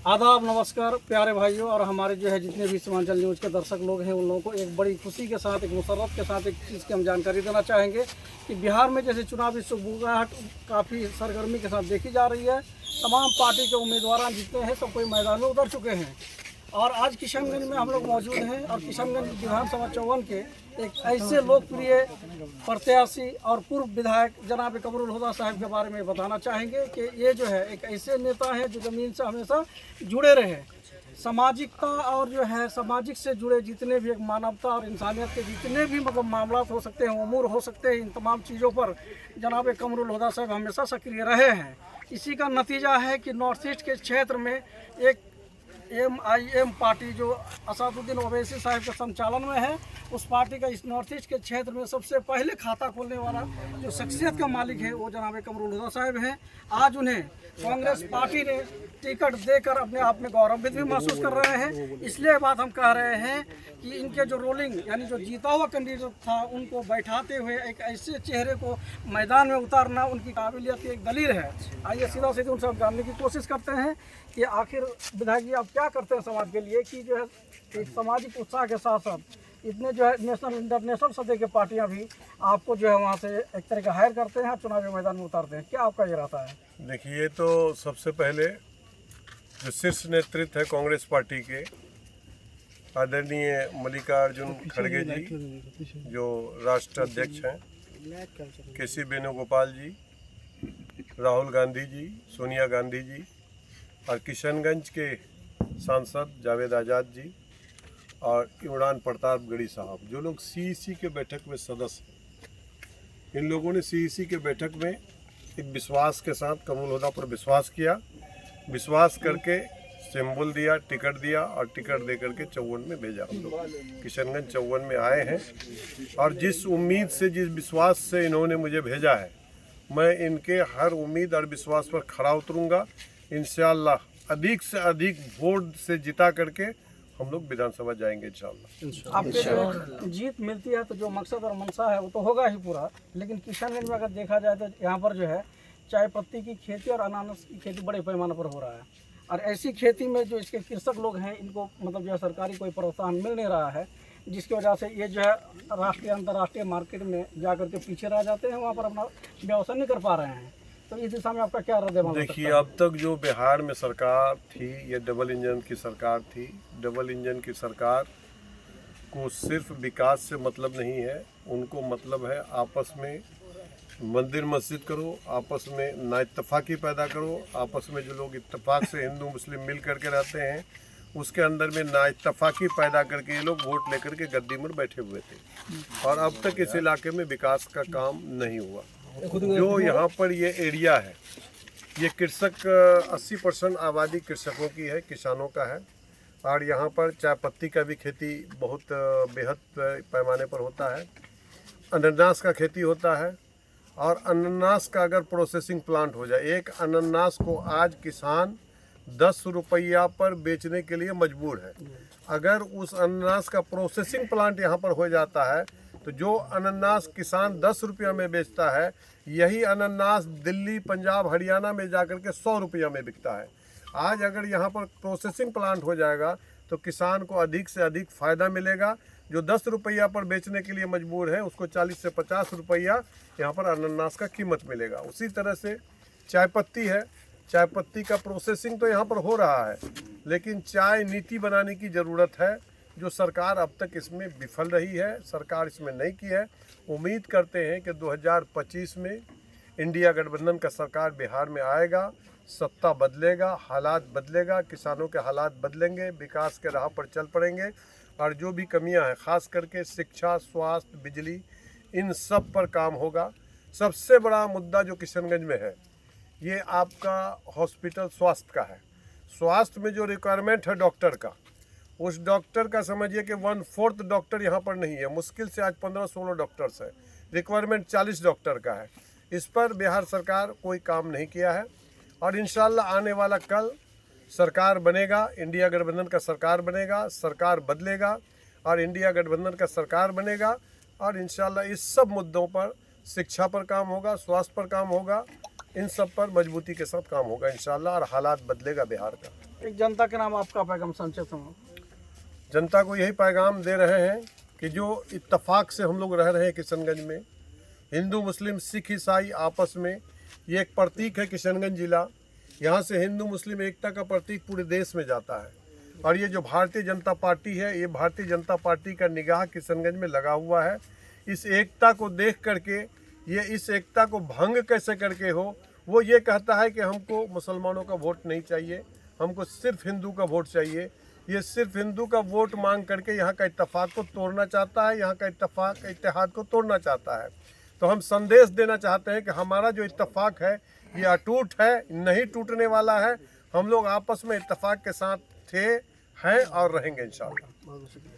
आदाब, नमस्कार प्यारे भाइयों और हमारे जो है जितने भी सीमांचल न्यूज़ के दर्शक लोग हैं उन लोगों को एक बड़ी खुशी के साथ, एक मुसर्रत के साथ एक चीज़ की हम जानकारी देना चाहेंगे कि बिहार में जैसे चुनावी सुगबुगाहट काफ़ी सरगर्मी के साथ देखी जा रही है। तमाम पार्टी के उम्मीदवार जितने हैं सब कोई मैदान में उतर चुके हैं और आज किशनगंज में हम लोग मौजूद हैं और किशनगंज विधानसभा 54 के एक ऐसे लोकप्रिय प्रत्याशी और पूर्व विधायक जनाब कमरुल हुदा साहब के बारे में बताना चाहेंगे कि ये जो है एक ऐसे नेता हैं जो ज़मीन से हमेशा जुड़े रहे। सामाजिकता और जो है सामाजिक से जुड़े जितने भी एक मानवता और इंसानियत के जितने भी मतलब मामला हो सकते हैं, उमूर हो सकते हैं, इन तमाम चीज़ों पर जनाब कमरुल हुदा साहब हमेशा सक्रिय रहे हैं। इसी का नतीजा है कि नॉर्थ ईस्ट के क्षेत्र में एक MIM पार्टी जो असदुद्दीन ओवैसी साहब के संचालन में है, उस पार्टी का इस नॉर्थ ईस्ट के क्षेत्र में सबसे पहले खाता खोलने वाला जो शख्सियत का मालिक है वो जनाब कमरुल हुदा साहब हैं। आज उन्हें कांग्रेस पार्टी ने टिकट देकर अपने आप में गौरवान्वित भी महसूस कर रहे हैं। इसलिए बात हम कह रहे हैं कि इनके जो रोलिंग यानी जो जीता हुआ कैंडिडेट था उनको बैठाते हुए एक ऐसे चेहरे को मैदान में उतारना उनकी काबिलियत की एक दलील है। आइए सीधा सीधे उनसे जानने की कोशिश करते हैं कि आखिर विधायक जी आप क्या करते हैं समाज के लिए कि जो है एक सामाजिक उत्साह के साथ साथ इतने जो है नेशनल इंटरनेशनल सतह के पार्टियां भी आपको जो है वहाँ से एक तरह का हायर करते हैं, चुनावी मैदान में उतारते हैं, क्या आपका ये रहता है? देखिए, तो सबसे पहले जो शीर्ष नेतृत्व है कांग्रेस पार्टी के आदरणीय मल्लिकार्जुन खड़गे जी जो राष्ट्र अध्यक्ष हैं, KC वेणुगोपाल जी, राहुल गांधी जी, सोनिया गांधी जी और किशनगंज के सांसद जावेद आज़ाद जी और इमरान प्रतापगढ़ी साहब, जो लोग CEC के बैठक में सदस्य हैं, इन लोगों ने CEC के बैठक में एक विश्वास के साथ कमरुल हुदा पर विश्वास किया, विश्वास करके सिंबल दिया, टिकट दिया और टिकट दे करके 54 में भेजा। हम लोग किशनगंज 54 में आए हैं और जिस उम्मीद से, जिस विश्वास से इन्होंने मुझे भेजा है, मैं इनके हर उम्मीद और विश्वास पर खरा उतरूँगा। इंशाअल्लाह अधिक से अधिक वोट से जिता करके हम लोग विधानसभा जाएंगे इंशाअल्लाह। आपके जो जीत मिलती है तो जो मकसद और मंशा है वो तो होगा ही पूरा, लेकिन किशनगंज में अगर देखा जाए तो यहाँ पर जो है चाय पत्ती की खेती और अनानास की खेती बड़े पैमाने पर हो रहा है और ऐसी खेती में जो इसके कृषक लोग हैं इनको मतलब जो है सरकारी कोई प्रोत्साहन मिल नहीं रहा है, जिसकी वजह से ये जो है राष्ट्रीय अंतर्राष्ट्रीय मार्केट में जा करके पीछे रह जाते हैं, वहाँ पर अपना व्यवसाय नहीं कर पा रहे हैं। तो इस दिशा में आपका क्या रद्द? देखिए, अब तक जो बिहार में सरकार थी ये डबल इंजन की सरकार थी। डबल इंजन की सरकार को सिर्फ विकास से मतलब नहीं है, उनको मतलब है आपस में मंदिर मस्जिद करो, आपस में नाइत्तफाकी पैदा करो, आपस में जो लोग इत्तेफाक से हिंदू मुस्लिम मिल करके रहते हैं उसके अंदर में नाइत्तफाकी पैदा करके ये लोग वोट लेकर के गद्दी में बैठे हुए थे और अब तक इस इलाके में विकास का काम नहीं हुआ। जो यहाँ पर ये एरिया है ये कृषक 80% आबादी कृषकों की है, किसानों का है और यहाँ पर चाय पत्ती का भी खेती बहुत बेहद पैमाने पर होता है, अनानास का खेती होता है और अनानास का अगर प्रोसेसिंग प्लांट हो जाए, एक अनानास को आज किसान 10 रुपया पर बेचने के लिए मजबूर है। अगर उस अनानास का प्रोसेसिंग प्लांट यहाँ पर हो जाता है तो जो अनानास किसान 10 रुपया में बेचता है, यही अनानास दिल्ली, पंजाब, हरियाणा में जाकर के 100 रुपया में बिकता है। आज अगर यहाँ पर प्रोसेसिंग प्लांट हो जाएगा तो किसान को अधिक से अधिक फ़ायदा मिलेगा। जो 10 रुपया पर बेचने के लिए मजबूर है उसको 40 से 50 रुपया यहाँ पर अनानास का कीमत मिलेगा। उसी तरह से चाय पत्ती है, चाय पत्ती का प्रोसेसिंग तो यहाँ पर हो रहा है, लेकिन चाय नीति बनाने की ज़रूरत है जो सरकार अब तक इसमें विफल रही है, सरकार इसमें नहीं की है। उम्मीद करते हैं कि 2025 में इंडिया गठबंधन का सरकार बिहार में आएगा, सत्ता बदलेगा, हालात बदलेगा, किसानों के हालात बदलेंगे, विकास के राह पर चल पड़ेंगे और जो भी कमियां हैं खास करके शिक्षा, स्वास्थ्य, बिजली, इन सब पर काम होगा। सबसे बड़ा मुद्दा जो किशनगंज में है ये आपका हॉस्पिटल स्वास्थ्य का है। स्वास्थ्य में जो रिक्वायरमेंट है डॉक्टर का, उस डॉक्टर का समझिए कि 1/4 डॉक्टर यहाँ पर नहीं है। मुश्किल से आज 15-16 डॉक्टर्स है, रिक्वायरमेंट 40 डॉक्टर का है। इस पर बिहार सरकार कोई काम नहीं किया है और इंशाल्लाह आने वाला कल सरकार बनेगा, इंडिया गठबंधन का सरकार बनेगा, सरकार बदलेगा और इंडिया गठबंधन का सरकार बनेगा और इंशाल्लाह इस सब मुद्दों पर, शिक्षा पर काम होगा, स्वास्थ्य पर काम होगा, इन सब पर मजबूती के साथ काम होगा इंशाल्लाह और हालात बदलेगा बिहार का। एक जनता के नाम आपका पैगाम संक्षिप्त में। जनता को यही पैगाम दे रहे हैं कि जो इत्तेफाक से हम लोग रह रहे हैं किशनगंज में, हिंदू मुस्लिम सिख ईसाई आपस में, ये एक प्रतीक है किशनगंज जिला। यहाँ से हिंदू मुस्लिम एकता का प्रतीक पूरे देश में जाता है। और ये जो भारतीय जनता पार्टी है, ये भारतीय जनता पार्टी का निगाह किशनगंज में लगा हुआ है। इस एकता को देख करके, ये इस एकता को भंग कैसे करके हो, वो ये कहता है कि हमको मुसलमानों का वोट नहीं चाहिए, हमको सिर्फ हिंदू का वोट चाहिए। ये सिर्फ हिंदू का वोट मांग करके यहाँ का इत्तेफाक को तोड़ना चाहता है, यहाँ का इत्तेहाद को तोड़ना चाहता है। तो हम संदेश देना चाहते हैं कि हमारा जो इत्तेफाक है ये अटूट है, नहीं टूटने वाला है। हम लोग आपस में इत्तेफाक के साथ थे, हैं और रहेंगे इंशाअल्लाह। बहुत शुक्रिया।